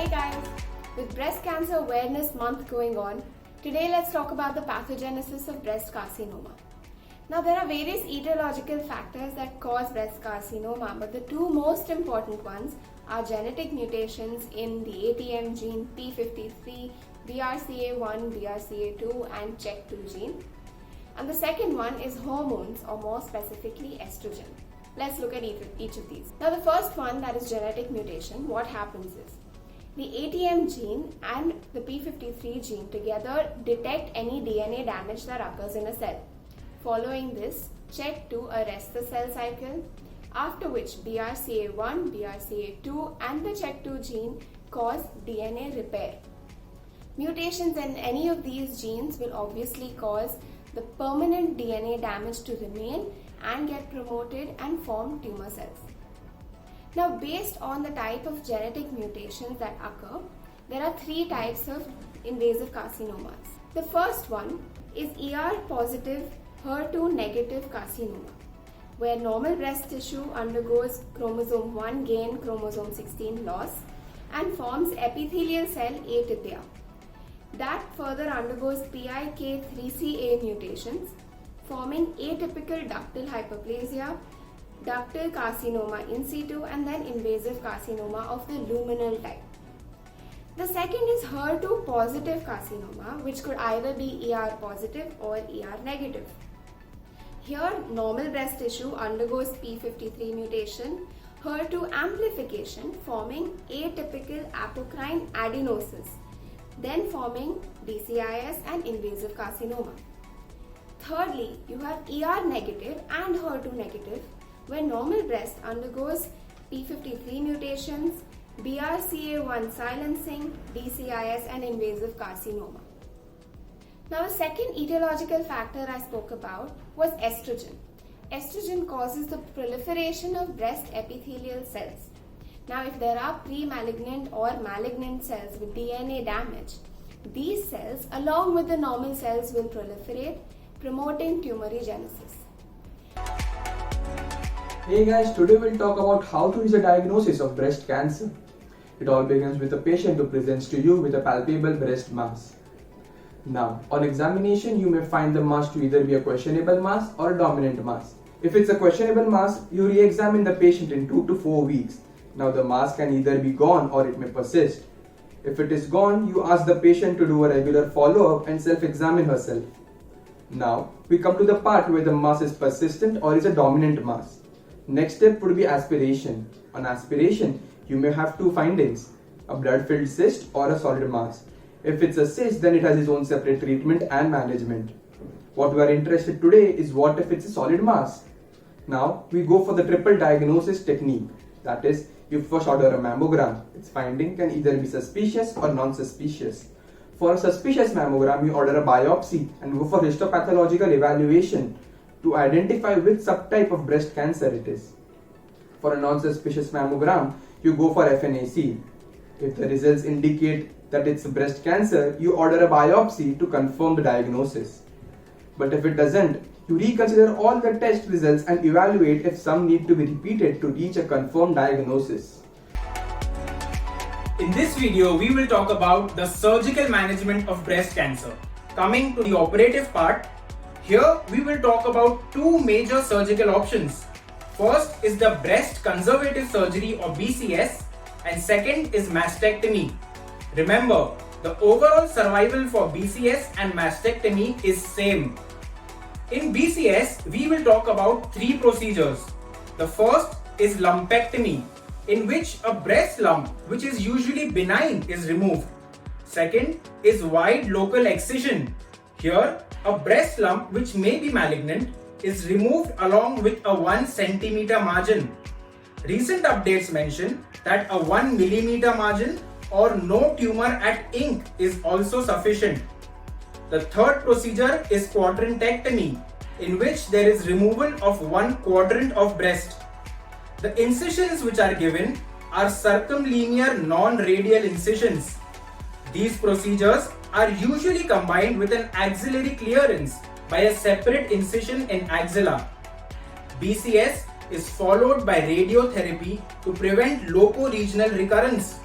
Hey guys! With Breast Cancer Awareness Month going on, today let's talk about the pathogenesis of breast carcinoma. Now there are various etiological factors that cause breast carcinoma, but the two most important ones are genetic mutations in the ATM gene P53, BRCA1, BRCA2 and CHEK2 gene. And the second one is hormones, or more specifically estrogen. Let's look at each of these. Now the first one, that is genetic mutation, what happens is the ATM gene and the P53 gene together detect any DNA damage that occurs in a cell. Following this, CHEK2 arrests the cell cycle, after which BRCA1, BRCA2 and the CHEK2 gene cause DNA repair. Mutations in any of these genes will obviously cause the permanent DNA damage to remain and get promoted and form tumor cells. Now, based on the type of genetic mutations that occur, there are three types of invasive carcinomas. The first one is ER positive, HER2 negative carcinoma, where normal breast tissue undergoes chromosome 1 gain, chromosome 16 loss and forms epithelial cell atypia. That further undergoes PIK3CA mutations, forming atypical ductal hyperplasia, ductal carcinoma in situ and then invasive carcinoma of the luminal type. The second is HER2 positive carcinoma, which could either be ER positive or ER negative. Here, normal breast tissue undergoes P53 mutation, HER2 amplification forming atypical apocrine adenosis, then forming DCIS and invasive carcinoma. Thirdly, you have ER negative and HER2 negative, where normal breast undergoes P53 mutations, BRCA1 silencing, DCIS and invasive carcinoma. Now the second etiological factor I spoke about was estrogen. Estrogen causes the proliferation of breast epithelial cells. Now if there are pre-malignant or malignant cells with DNA damage, these cells along with the normal cells will proliferate, promoting tumorigenesis. Hey guys, today we'll talk about how to reach a diagnosis of breast cancer. It all begins with a patient who presents to you with a palpable breast mass. Now, on examination, you may find the mass to either be a questionable mass or a dominant mass. If it's a questionable mass, you re-examine the patient in 2 to 4 weeks. Now, the mass can either be gone or it may persist. If it is gone, you ask the patient to do a regular follow-up and self-examine herself. Now, we come to the part where the mass is persistent or is a dominant mass. Next step would be aspiration. On aspiration, you may have two findings, a blood-filled cyst or a solid mass. If it's a cyst, then it has its own separate treatment and management. What we are interested today is what if it's a solid mass. Now, we go for the triple diagnosis technique. That is, you first order a mammogram. Its finding can either be suspicious or non-suspicious. For a suspicious mammogram, you order a biopsy and go for histopathological evaluation to identify which subtype of breast cancer it is. For a non-suspicious mammogram, you go for FNAC. If the results indicate that it's breast cancer, you order a biopsy to confirm the diagnosis. But if it doesn't, you reconsider all the test results and evaluate if some need to be repeated to reach a confirmed diagnosis. In this video, we will talk about the surgical management of breast cancer. Coming to the operative part, here we will talk about two major surgical options. First is the breast conservative surgery or BCS and second is mastectomy. Remember, the overall survival for BCS and mastectomy is same. In BCS, we will talk about three procedures. The first is lumpectomy, in which a breast lump, which is usually benign, is removed. Second is wide local excision. Here, a breast lump which may be malignant is removed along with a 1 centimeter margin. Recent updates mention that a 1 millimeter margin or no tumor at ink is also sufficient. The third procedure is quadrantectomy, in which there is removal of 1 quadrant of breast. The incisions which are given are circumlinear non-radial incisions. These procedures are usually combined with an axillary clearance by a separate incision in axilla. BCS is followed by radiotherapy to prevent locoregional recurrence.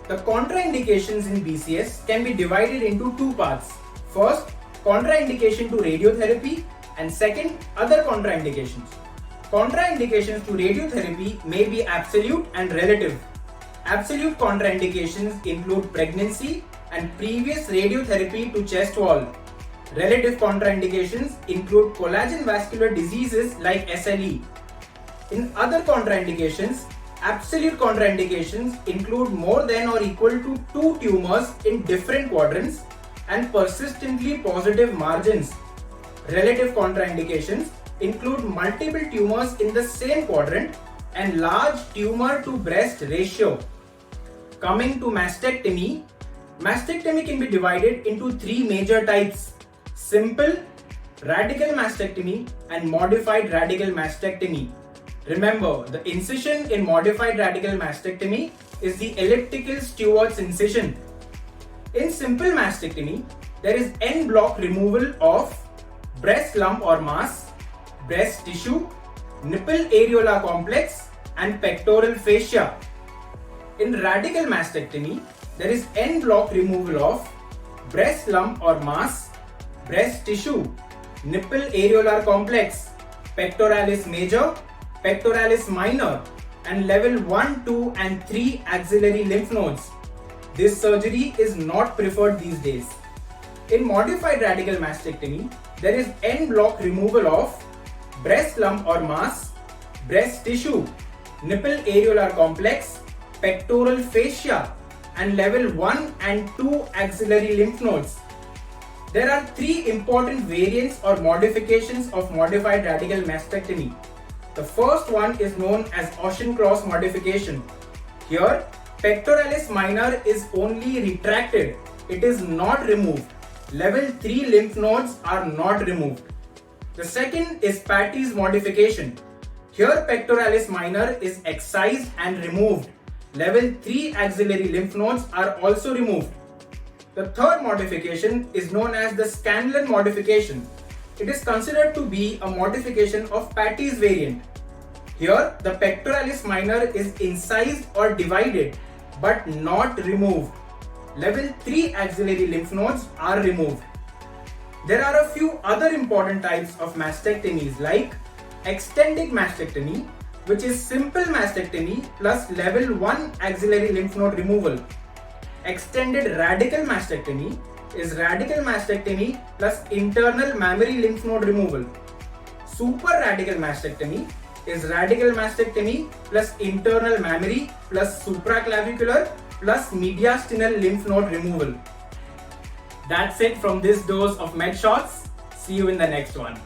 The contraindications in BCS can be divided into two parts. First, contraindication to radiotherapy, and second, other contraindications. Contraindications to radiotherapy may be absolute and relative. Absolute contraindications include pregnancy and previous radiotherapy to chest wall. Relative contraindications include collagen vascular diseases like SLE. In other contraindications, absolute contraindications include more than or equal to 2 tumors in different quadrants and persistently positive margins. Relative contraindications include multiple tumors in the same quadrant and large tumor to breast ratio. Coming to mastectomy, mastectomy can be divided into three major types: simple, radical mastectomy, and modified radical mastectomy. Remember, the incision in modified radical mastectomy is the elliptical Stewart's incision. In simple mastectomy, there is en bloc removal of breast lump or mass, breast tissue, nipple areola complex, and pectoral fascia. In radical mastectomy, there is en bloc removal of breast lump or mass, breast tissue, nipple areolar complex, pectoralis major, pectoralis minor, and level 1, 2, and 3 axillary lymph nodes. This surgery is not preferred these days. In modified radical mastectomy, there is en bloc removal of breast lump or mass, breast tissue, nipple areolar complex, pectoral fascia, and level 1 and 2 axillary lymph nodes. There are three important variants or modifications of modified radical mastectomy. The first one is known as Auchincloss modification. Here, pectoralis minor is only retracted. It is not removed. Level 3 lymph nodes are not removed. The second is Patty's modification. Here, pectoralis minor is excised and removed. Level 3 axillary lymph nodes are also removed. The third modification is known as the Scanlon modification. It is considered to be a modification of Patty's variant. Here, the pectoralis minor is incised or divided but not removed. Level 3 axillary lymph nodes are removed. There are a few other important types of mastectomies like extended mastectomy, which is simple mastectomy plus level 1 axillary lymph node removal. Extended radical mastectomy is radical mastectomy plus internal mammary lymph node removal. Super radical mastectomy is radical mastectomy plus internal mammary plus supraclavicular plus mediastinal lymph node removal. That's it from this dose of MedShots. See you in the next one.